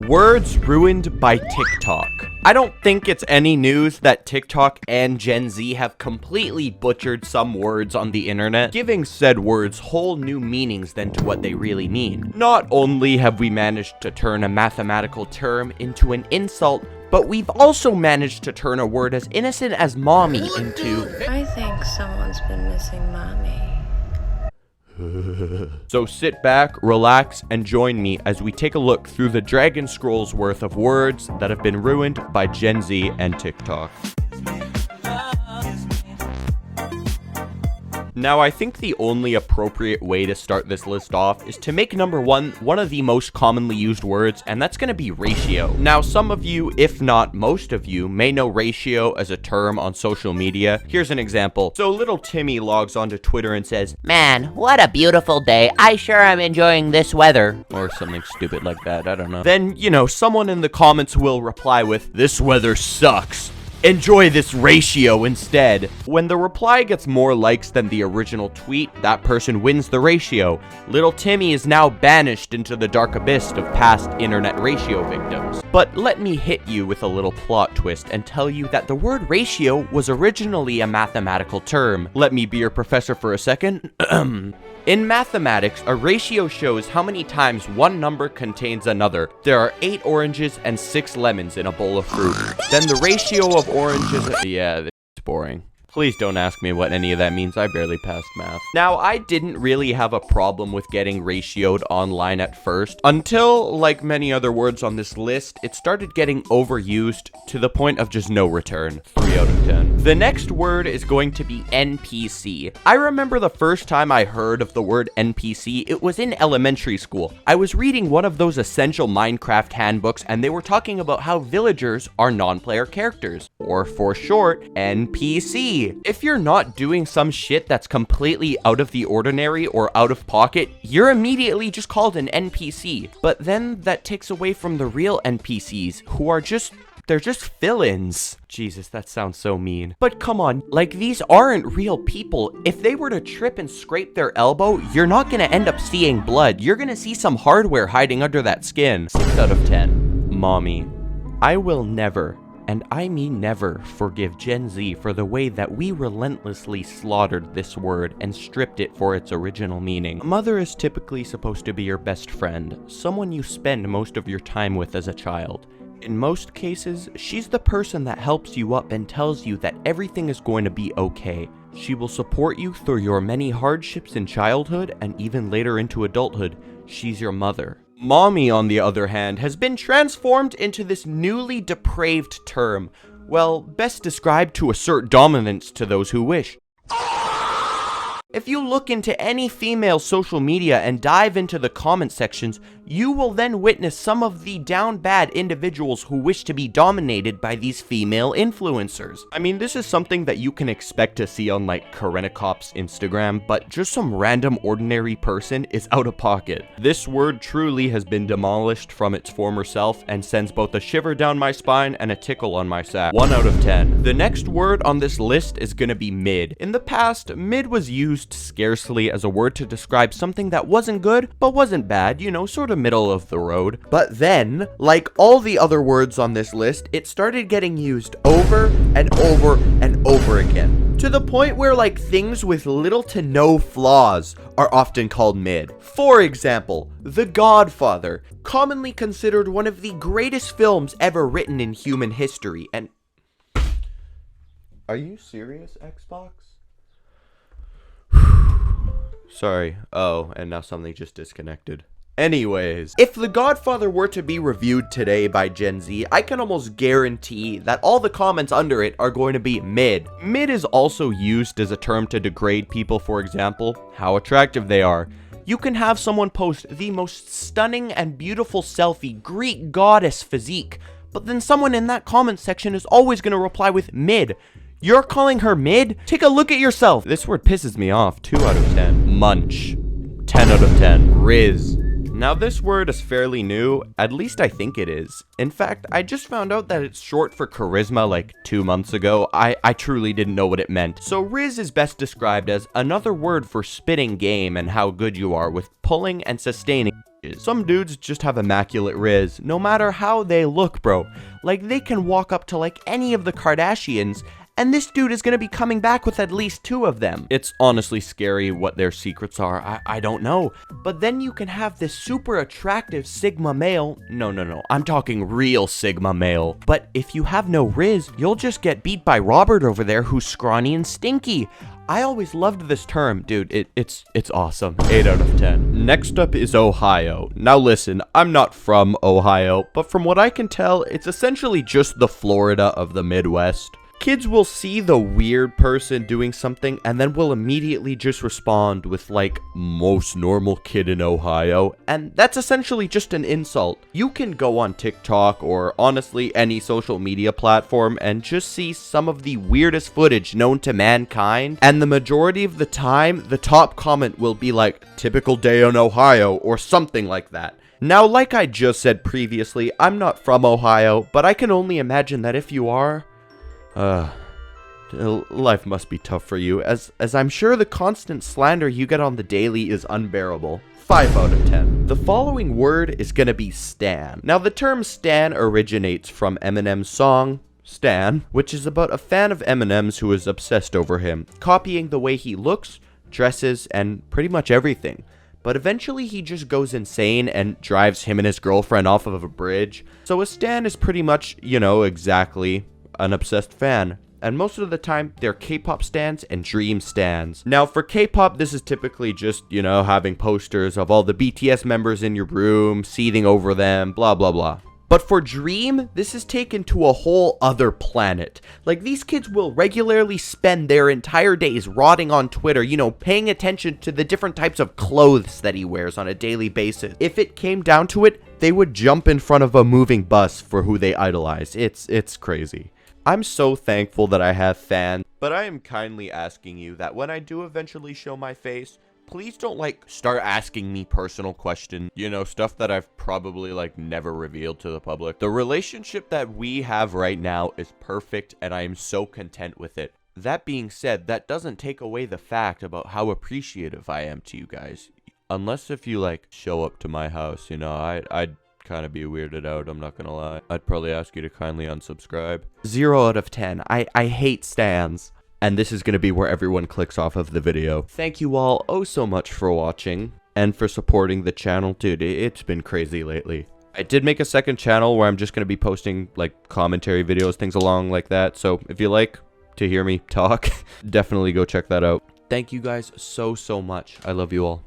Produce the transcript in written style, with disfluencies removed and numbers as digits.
Words ruined by TikTok. I don't think it's any news that TikTok and Gen Z have completely butchered some words on the internet, giving said words whole new meanings than to what they really mean. Not only have we managed to turn a mathematical term into an insult, but we've also managed to turn a word as innocent as mommy into... I think someone's been missing mommy. So sit back, relax, and join me as we take a look through the Dragon Scrolls worth of words that have been ruined by Gen Z and TikTok. Now, I think the only appropriate way to start this list off is to make number one of the most commonly used words, and that's going to be ratio. Now, some of you, if not most of you, may know ratio as a term on social media. Here's an example. So little Timmy logs onto Twitter and says, "Man, what a beautiful day. I sure am enjoying this weather." Or something stupid like that, I don't know. Then, you know, someone in the comments will reply with, "This weather sucks. Enjoy this ratio instead." When the reply gets more likes than the original tweet, that person wins the ratio. Little Timmy is now banished into the dark abyss of past internet ratio victims. But let me hit you with a little plot twist and tell you that the word ratio was originally a mathematical term. Let me be your professor for a second. In mathematics, a ratio shows how many times one number contains another. There are 8 oranges and 6 lemons in a bowl of fruit. Then the ratio of oranges... Yeah, this is boring. Please don't ask me what any of that means. I barely passed math. Now, I didn't really have a problem with getting ratioed online at first, until, like many other words on this list, it started getting overused to the point of just no return. 3 out of 10. The next word is going to be NPC. I remember the first time I heard of the word NPC, it was in elementary school. I was reading one of those essential Minecraft handbooks, and they were talking about how villagers are non-player characters, or for short, NPC. If you're not doing some shit that's completely out of the ordinary or out of pocket, you're immediately just called an NPC. But then that takes away from the real NPCs, who are they're just fill-ins. Jesus, that sounds so mean. But come on, like, these aren't real people. If they were to trip and scrape their elbow, you're not gonna end up seeing blood. You're gonna see some hardware hiding under that skin. 6 out of 10. Mommy. I will never, and I mean never, forgive Gen Z for the way that we relentlessly slaughtered this word and stripped it for its original meaning. A mother is typically supposed to be your best friend, someone you spend most of your time with as a child. In most cases, she's the person that helps you up and tells you that everything is going to be okay. She will support you through your many hardships in childhood and even later into adulthood. She's your mother. Mommy, on the other hand, has been transformed into this newly depraved term. Well, best described to assert dominance to those who wish. If you look into any female social media and dive into the comment sections, you will then witness some of the down bad individuals who wish to be dominated by these female influencers. I mean, this is something that you can expect to see on like Karenikop's Instagram, but just some random ordinary person is out of pocket. This word truly has been demolished from its former self and sends both a shiver down my spine and a tickle on my sack. 1 out of 10. The next word on this list is gonna be mid. In the past, mid was used scarcely as a word to describe something that wasn't good, but wasn't bad, you know, sort of middle of the road. But then, like all the other words on this list, it started getting used over and over and over again, to the point where like things with little to no flaws are often called mid. For example, The Godfather, commonly considered one of the greatest films ever written in human history, and... Are you serious, Xbox? Sorry. Oh, and now something just disconnected. Anyways, if The Godfather were to be reviewed today by Gen Z, I can almost guarantee that all the comments under it are going to be mid. Mid is also used as a term to degrade people, for example, how attractive they are. You can have someone post the most stunning and beautiful selfie, Greek goddess physique, but then someone in that comment section is always going to reply with mid. You're calling her mid? Take a look at yourself. This word pisses me off. 2 out of 10. Munch. 10 out of 10. Rizz. Now this word is fairly new, at least I think it is. In fact, I just found out that it's short for charisma like 2 months ago. I truly didn't know what it meant. So Rizz is best described as another word for spitting game and how good you are with pulling and sustaining. Some dudes just have immaculate Rizz, no matter how they look, bro. Like, they can walk up to, like, any of the Kardashians, and this dude is gonna be coming back with at least 2 of them. It's honestly scary what their secrets are. I don't know. But then you can have this super attractive Sigma male. No. I'm talking real Sigma male. But if you have no Rizz, you'll just get beat by Robert over there, who's scrawny and stinky. I always loved this term, dude. It's awesome. 8 out of 10. Next up is Ohio. Now listen, I'm not from Ohio, but from what I can tell, it's essentially just the Florida of the Midwest. Kids will see the weird person doing something and then will immediately just respond with like, most normal kid in Ohio, and that's essentially just an insult. You can go on TikTok or honestly any social media platform and just see some of the weirdest footage known to mankind, and the majority of the time the top comment will be like, typical day in Ohio or something like that. Now, like I just said previously, I'm not from Ohio, but I can only imagine that if you are, life must be tough for you, as I'm sure the constant slander you get on the daily is unbearable. 5 out of 10. The following word is gonna be stan. Now, the term stan originates from Eminem's song, Stan, which is about a fan of Eminem's who is obsessed over him, copying the way he looks, dresses, and pretty much everything. But eventually he just goes insane and drives him and his girlfriend off of a bridge. So a stan is pretty much, you know, exactly an obsessed fan, and most of the time they're K-pop stans and dream stans. Now for K-pop, this is typically just, you know, having posters of all the BTS members in your room, seething over them, blah blah blah. But for dream, this is taken to a whole other planet. Like, these kids will regularly spend their entire days rotting on Twitter, you know, paying attention to the different types of clothes that he wears on a daily basis. If it came down to it, they would jump in front of a moving bus for who they idolize. It's crazy. I'm so thankful that I have fans, but I am kindly asking you that when I do eventually show my face, please don't, like, start asking me personal questions, you know, stuff that I've probably, like, never revealed to the public. The relationship that we have right now is perfect, and I am so content with it. That being said, that doesn't take away the fact about how appreciative I am to you guys. Unless if you, like, show up to my house, you know, I'd kind of be weirded out, I'm not gonna lie. I'd probably ask you to kindly unsubscribe. 0 out of 10. I hate stans. And this is gonna be where everyone clicks off of the video. Thank you all oh so much for watching and for supporting the channel. Dude, it's been crazy lately. I did make a second channel where I'm just gonna be posting like commentary videos, things along like that. So if you like to hear me talk, definitely go check that out. Thank you guys so much. I love you all.